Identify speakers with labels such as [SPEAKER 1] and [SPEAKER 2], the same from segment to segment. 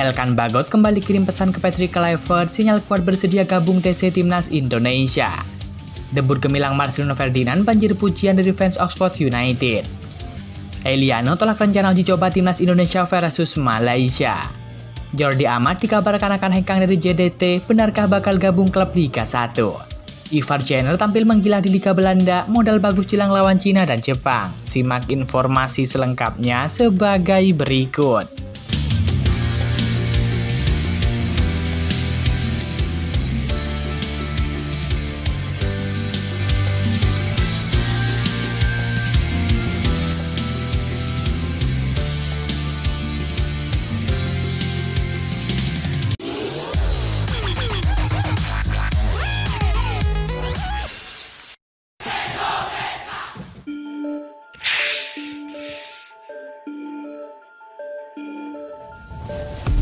[SPEAKER 1] Elkan Bagot kembali kirim pesan ke Patrick Kluivert, sinyal kuat bersedia gabung TC Timnas Indonesia. Debut gemilang Marcelino Ferdinand banjir pujian dari fans Oxford United. Eliano tolak rencana uji coba Timnas Indonesia versus Malaysia. Jordi Amat dikabarkan akan hengkang dari JDT, benarkah bakal gabung klub Liga 1? Ivar Jenner tampil menggila di Liga Belanda, modal bagus jelang lawan Cina dan Jepang. Simak informasi selengkapnya sebagai berikut.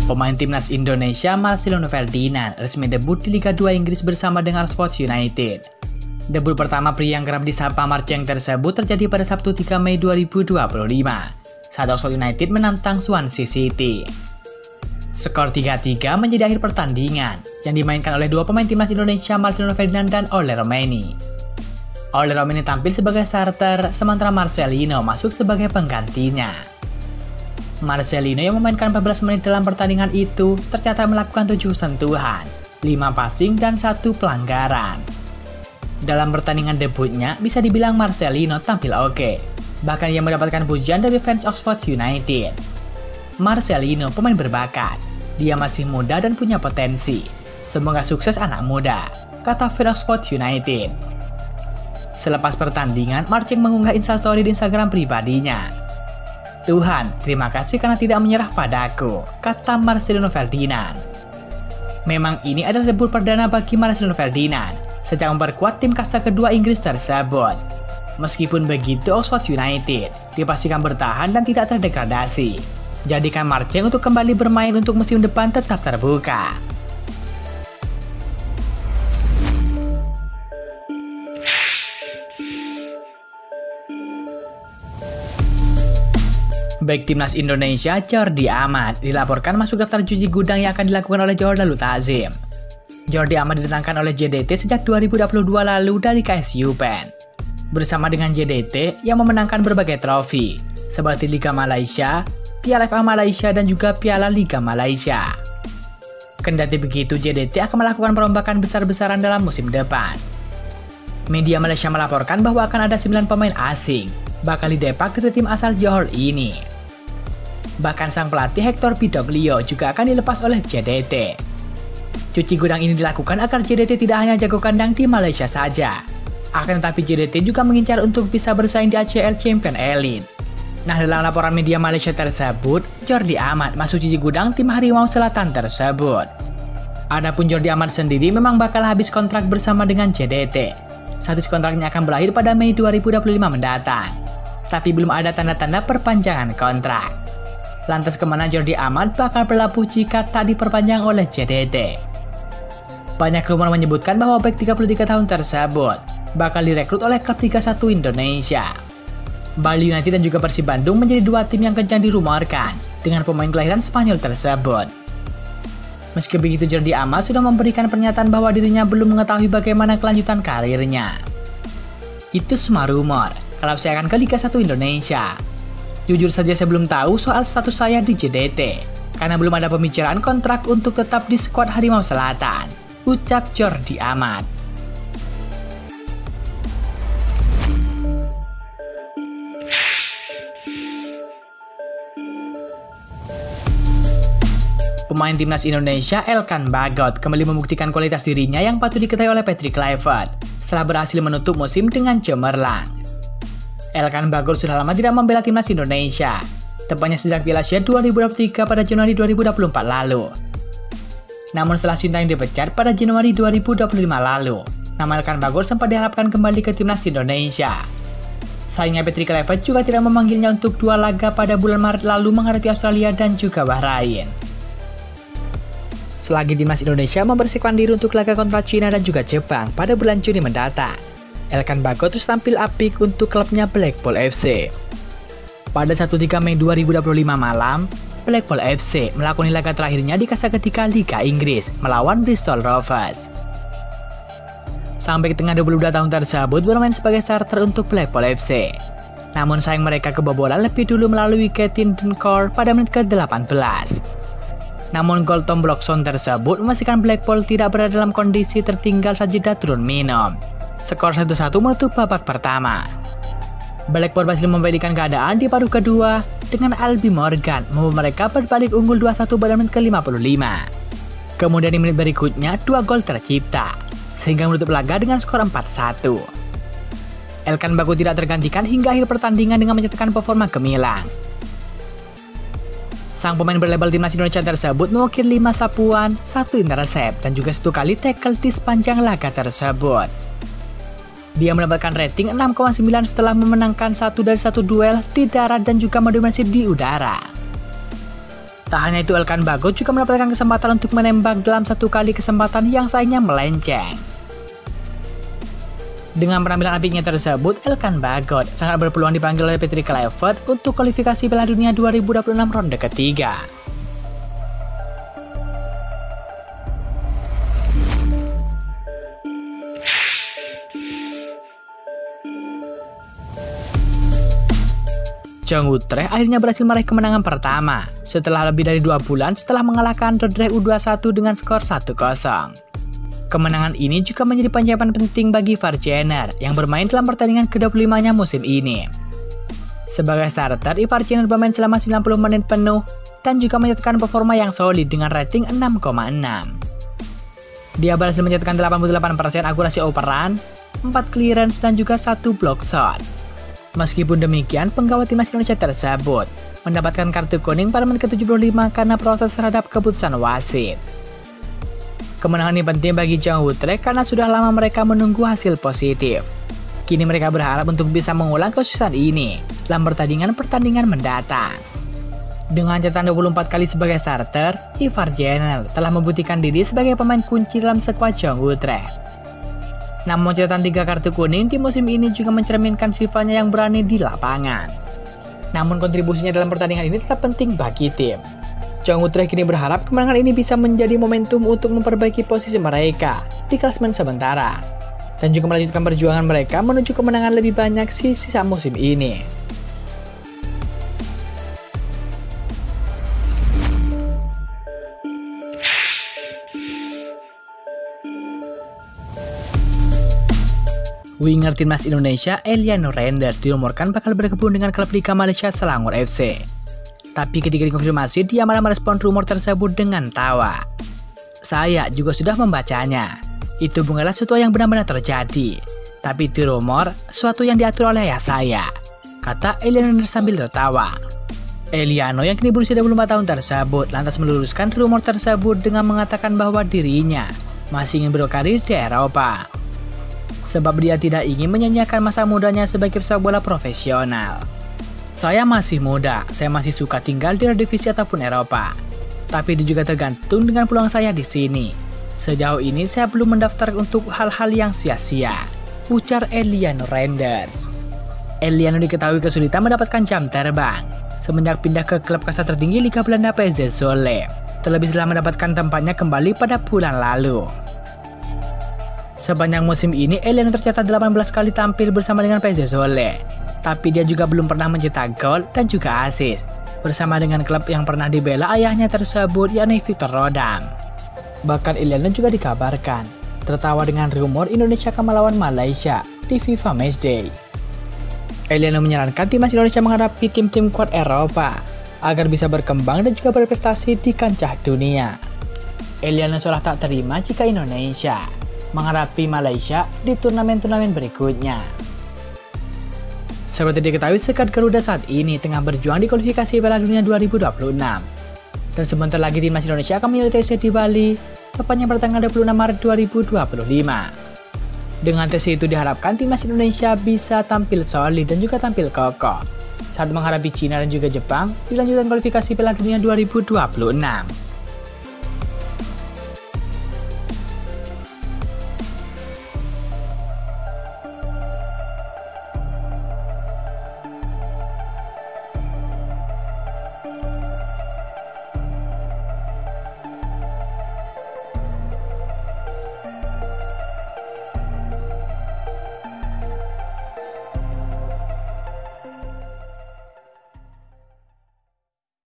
[SPEAKER 1] Pemain Timnas Indonesia Marcelino Ferdinand resmi debut di Liga 2 Inggris bersama dengan Oxford United. Debut pertama pria yang kerap disapa Marceng tersebut terjadi pada Sabtu 3 Mei 2025 saat Oxford United menantang Swansea City. Skor 3-3 menjadi akhir pertandingan yang dimainkan oleh dua pemain Timnas Indonesia Marcelino Ferdinand dan Ole Romeni. Ole Romeni tampil sebagai starter sementara Marcelino masuk sebagai penggantinya. Marcelino yang memainkan 14 menit dalam pertandingan itu tercatat melakukan 7 sentuhan, 5 passing, dan 1 pelanggaran. Dalam pertandingan debutnya, bisa dibilang Marcelino tampil oke. Bahkan ia mendapatkan pujian dari fans Oxford United. Marcelino pemain berbakat, dia masih muda dan punya potensi. Semoga sukses anak muda, kata fans Oxford United. Selepas pertandingan, Marceng mengunggah instastory di Instagram pribadinya. Tuhan, terima kasih karena tidak menyerah padaku, kata Marcelino Ferdinand. Memang ini adalah debut perdana bagi Marcelino Ferdinand sejak memperkuat tim kasta kedua Inggris tersebut. Meskipun begitu, Oxford United dipastikan bertahan dan tidak terdegradasi. Jadikan Marceng untuk kembali bermain untuk musim depan tetap terbuka. Back Timnas Indonesia, Jordi Amat dilaporkan masuk daftar cuci gudang yang akan dilakukan oleh Jordan Lutazim. Jordi Amat didatangkan oleh JDT sejak 2022 lalu dari KSU Pen. Bersama dengan JDT yang memenangkan berbagai trofi, seperti Liga Malaysia, Piala FA Malaysia, dan juga Piala Liga Malaysia. Kendati begitu, JDT akan melakukan perombakan besar-besaran dalam musim depan. Media Malaysia melaporkan bahwa akan ada 9 pemain asing bakal didepak dari tim asal Johor ini. Bahkan sang pelatih Hector Pidoglio juga akan dilepas oleh JDT. Cuci gudang ini dilakukan agar JDT tidak hanya jago kandang di Malaysia saja. Akan tetapi JDT juga mengincar untuk bisa bersaing di ACL Champions Elite. Nah, dalam laporan media Malaysia tersebut, Jordi Amat masuk cuci gudang tim Harimau Selatan tersebut. Adapun Jordi Amat sendiri memang bakal habis kontrak bersama dengan JDT. Status kontraknya akan berakhir pada Mei 2025 mendatang. Tapi belum ada tanda-tanda perpanjangan kontrak. Lantas kemana Jordi Amat bakal berlabuh jika tak diperpanjang oleh JDT? Banyak rumor menyebutkan bahwa bek 33 tahun tersebut bakal direkrut oleh klub Liga 1 Indonesia. Bali United dan juga Persib Bandung menjadi dua tim yang kencang dirumorkan dengan pemain kelahiran Spanyol tersebut. Meski begitu, Jordi Amat sudah memberikan pernyataan bahwa dirinya belum mengetahui bagaimana kelanjutan karirnya. Itu semua rumor kalau saya akan ke Liga 1 Indonesia. Jujur saja saya belum tahu soal status saya di JDT, karena belum ada pembicaraan kontrak untuk tetap di skuad Harimau Selatan, ucap Jordi Amat. Pemain Timnas Indonesia Elkan Bagot kembali membuktikan kualitas dirinya yang patut diketahui oleh Patrick Kluivert setelah berhasil menutup musim dengan cemerlang. Elkan Bagot sudah lama tidak membela Timnas Indonesia, tepatnya sejak Piala Asia 2023 pada Januari 2024 lalu. Namun setelah Sintayong dipecat pada Januari 2025 lalu, nama Elkan Bagot sempat diharapkan kembali ke Timnas Indonesia. Sayangnya Patrick Kluivert juga tidak memanggilnya untuk 2 laga pada bulan Maret lalu menghadapi Australia dan juga Bahrain. Selagi Timnas Indonesia membersihkan diri untuk laga kontra Cina dan juga Jepang pada bulan Juni mendatang, Elkan Bagot terus tampil apik untuk klubnya Blackpool FC. Pada Sabtu 3 Mei 2025 malam, Blackpool FC melakoni laga terakhirnya di kasta ketiga Liga Inggris melawan Bristol Rovers. Sang bek tengah 22 tahun tersebut bermain sebagai starter untuk Blackpool FC. Namun sayang mereka kebobolan lebih dulu melalui Ketin Duncor pada menit ke-18. Namun gol Tom Blockson tersebut memastikan Blackpool tidak berada dalam kondisi tertinggal saat jeda turun minum. Skor 1-1 menutup babak pertama. Blackpool berhasil membalikan keadaan di paruh kedua dengan Albi Morgan membuat mereka berbalik unggul 2-1 pada menit ke-55. Kemudian di menit berikutnya 2 gol tercipta, sehingga menutup laga dengan skor 4-1. Elkan Bagot tidak tergantikan hingga akhir pertandingan dengan mencetakkan performa gemilang. Sang pemain berlabel timnas Indonesia tersebut mengukir 5 sapuan, 1 intercept, dan juga 1 kali tackle di sepanjang laga tersebut. Dia mendapatkan rating 6,9 setelah memenangkan 1 dari 1 duel di darat dan juga mendominasi di udara. Tak hanya itu, Elkan Bagot juga mendapatkan kesempatan untuk menembak dalam 1 kali kesempatan yang sayangnya melenceng. Dengan penampilan apiknya tersebut, Elkan Bagot sangat berpeluang dipanggil oleh Patrick Kluivert untuk kualifikasi Piala Dunia 2026 ronde ketiga. Jong Utrecht akhirnya berhasil meraih kemenangan pertama setelah lebih dari 2 bulan setelah mengalahkan Dordrecht U21 dengan skor 1-0. Kemenangan ini juga menjadi pencapaian penting bagi Varjener yang bermain dalam pertandingan ke-25-nya musim ini. Sebagai starter, Ivar Jenner bermain selama 90 menit penuh dan juga mencetakkan performa yang solid dengan rating 6,6. Dia berhasil mencetakkan 88% akurasi operan, 4 clearance dan juga 1 block shot. Meskipun demikian, penggawa timnas Indonesia tersebut mendapatkan kartu kuning pada menit ke-75 karena protes terhadap keputusan wasit. Kemenangan ini penting bagi Jong Utrecht karena sudah lama mereka menunggu hasil positif. Kini mereka berharap untuk bisa mengulang kesuksesan ini dalam pertandingan mendatang. Dengan catatan 24 kali sebagai starter, Ivar Jenner telah membuktikan diri sebagai pemain kunci dalam skuad Jong Utrecht. Namun catatan 3 kartu kuning di musim ini juga mencerminkan sifatnya yang berani di lapangan. Namun kontribusinya dalam pertandingan ini tetap penting bagi tim. Jong Utrecht kini berharap kemenangan ini bisa menjadi momentum untuk memperbaiki posisi mereka di klasemen sementara dan juga melanjutkan perjuangan mereka menuju kemenangan lebih banyak di sisa musim ini. Winger timnas Indonesia Eliano Renders dirumorkan bakal bergabung dengan klub Liga Malaysia Selangor FC. Tapi ketika dikonfirmasi, dia malah merespon rumor tersebut dengan tawa. Saya juga sudah membacanya. Itu bukanlah sesuatu yang benar-benar terjadi. Tapi itu rumor, sesuatu yang diatur oleh ayah saya, kata Eliano sambil tertawa. Eliano yang kini berusia 24 tahun tersebut lantas meluruskan rumor tersebut dengan mengatakan bahwa dirinya masih ingin berkarir di Eropa. Sebab dia tidak ingin menyanyiakan masa mudanya sebagai pesepak bola profesional. Saya masih muda, saya masih suka tinggal di divisi ataupun Eropa. Tapi itu juga tergantung dengan peluang saya di sini. Sejauh ini saya belum mendaftar untuk hal-hal yang sia-sia, ujar Eliano Renders. Eliano diketahui kesulitan mendapatkan jam terbang semenjak pindah ke klub kasta tertinggi Liga Belanda PSV Zwolle, terlebih setelah mendapatkan tempatnya kembali pada bulan lalu. Sepanjang musim ini, Eliano tercatat 18 kali tampil bersama dengan PSV Zwolle. Tapi dia juga belum pernah mencetak gol dan juga assist bersama dengan klub yang pernah dibela ayahnya tersebut, yakni Victor Rodam. Bahkan Eliano juga dikabarkan tertawa dengan rumor Indonesia akan melawan Malaysia di FIFA Matchday. Eliano menyarankan timnas Indonesia menghadapi tim-tim kuat Eropa agar bisa berkembang dan juga berprestasi di kancah dunia. Eliano seolah tak terima jika Indonesia menghadapi Malaysia di turnamen-turnamen berikutnya. Seperti diketahui, skuad Garuda saat ini tengah berjuang di kualifikasi Piala Dunia 2026. Dan sebentar lagi timnas Indonesia akan menyelesaikan TC di Bali, tepatnya pada tanggal 26 Maret 2025. Dengan TC itu diharapkan timnas Indonesia bisa tampil solid dan juga tampil kokoh saat menghadapi Cina dan juga Jepang di lanjutan kualifikasi Piala Dunia 2026.